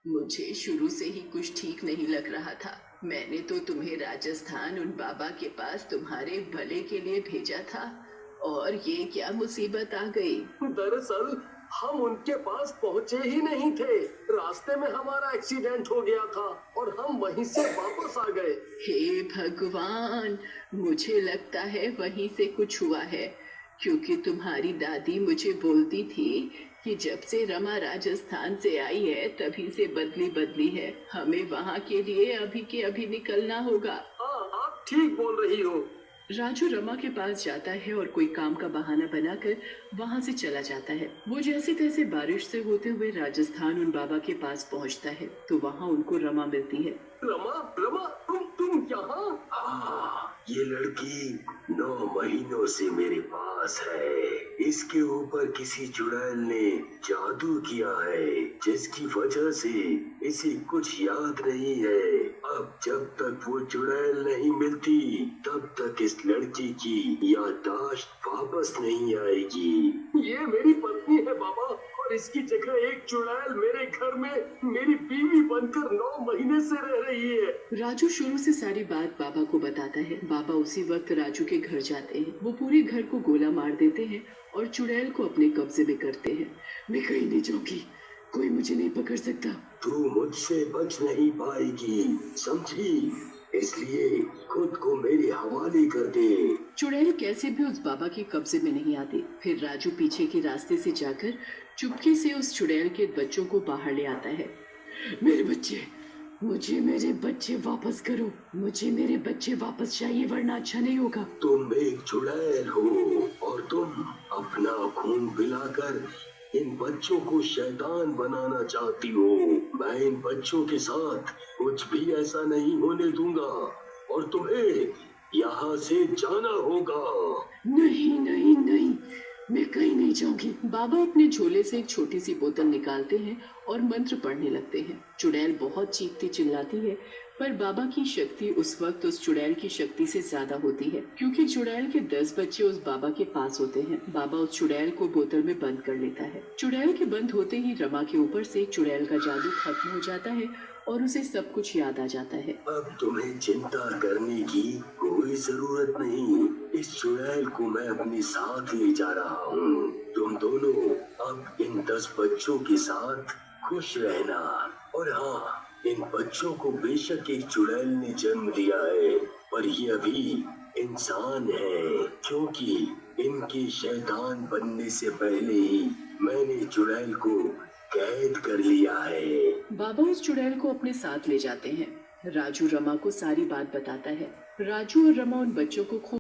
मुझे शुरू से ही कुछ ठीक नहीं लग रहा था। मैंने तो तुम्हें राजस्थान उन बाबा के पास तुम्हारे भले के लिए भेजा था, और ये क्या मुसीबत आ गई। दरअसल हम उनके पास पहुंचे ही नहीं थे। रास्ते में हमारा एक्सीडेंट हो गया था और हम वहीं से वापस आ गए। हे भगवान, मुझे लगता है वहीं से कुछ हुआ है, क्योंकि तुम्हारी दादी मुझे बोलती थी कि जब से रमा राजस्थान से आई है तभी से बदली बदली है। हमें वहाँ के लिए अभी के अभी निकलना होगा। हाँ, आप ठीक बोल रही हो। राजू रमा के पास जाता है और कोई काम का बहाना बनाकर वहां से चला जाता है। वो जैसे तैसे बारिश से होते हुए राजस्थान उन बाबा के पास पहुंचता है तो वहां उनको रमा मिलती है। रमा, रमा, तुम यहाँ? हाँ, ये लड़की 9 महीनों से मेरे पास है। इसके ऊपर किसी चुड़ैल ने जादू किया है, जिसकी वजह से इसे कुछ याद नहीं है। अब जब तक वो चुड़ैल नहीं मिलती तब तक इस लड़की की याददाश्त वापस नहीं आएगी। ये मेरी पत्नी है बाबा, और इसकी जगह एक चुड़ैल मेरे घर में मेरी बीवी बनकर 9 महीने से रह रही है। राजू शुरू से सारी बात बाबा को बताता है। बाबा उसी वक्त राजू के घर जाते हैं। वो पूरे घर को गोला मार देते हैं और चुड़ैल को अपने कब्जे में करते हैं। मैं कहीं नहीं जाऊंगी, कोई मुझे नहीं पकड़ सकता। तू मुझसे बच नहीं पाएगी, समझी? इसलिए खुद को मेरे हवाले कर दे। चुड़ैल कैसे भी उस बाबा के कब्जे में नहीं आती। फिर राजू पीछे के रास्ते से जाकर चुपके से उस चुड़ैल के बच्चों को बाहर ले आता है। मेरे बच्चे, मुझे मेरे बच्चे वापस करो, मुझे मेरे बच्चे वापस चाहिए, वरना अच्छा नहीं होगा। तुम एक चुड़ैल हो और तुम अपना खून पिलाकर इन बच्चों को शैतान बनाना चाहती हो। मैं इन बच्चों के साथ कुछ भी ऐसा नहीं होने दूंगा और तुम्हें यहाँ से जाना होगा। नहीं नहीं नहीं, मैं कहीं नहीं जाऊंगी। बाबा अपने झोले से एक छोटी सी बोतल निकालते हैं और मंत्र पढ़ने लगते हैं। चुड़ैल बहुत चीखती चिल्लाती है, पर बाबा की शक्ति उस वक्त उस चुड़ैल की शक्ति से ज्यादा होती है, क्योंकि चुड़ैल के 10 बच्चे उस बाबा के पास होते हैं। बाबा उस चुड़ैल को बोतल में बंद कर लेता है। चुड़ैल के बंद होते ही रमा के ऊपर से चुड़ैल का जादू खत्म हो जाता है और उसे सब कुछ याद आ जाता है। अब तुम्हें चिंता करने की कोई जरूरत नहीं। इस चुड़ैल को मैं अपने साथ ले जा रहा हूँ। तुम दोनों अब इन 10 बच्चों के साथ खुश रहना। और हाँ, इन बच्चों को बेशक एक चुड़ैल ने जन्म दिया है, पर ये अभी इंसान है, क्योंकि इनके शैतान बनने से पहले ही मैंने चुड़ैल को कैद कर लिया है। बाबा उस चुड़ैल को अपने साथ ले जाते हैं। राजू रमा को सारी बात बताता है। राजू और रमा उन बच्चों को खूब